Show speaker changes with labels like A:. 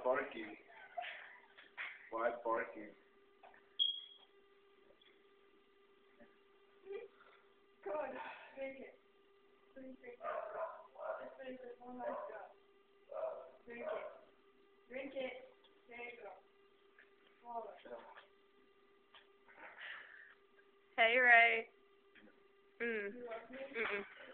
A: barking? Why barking?
B: Good. Drink it. Please drink it. Just finish this one last drop. Drink it. Drink it. There you go. Swallow it.
C: Hey, Ray.
B: You love me?
C: Mm-mm.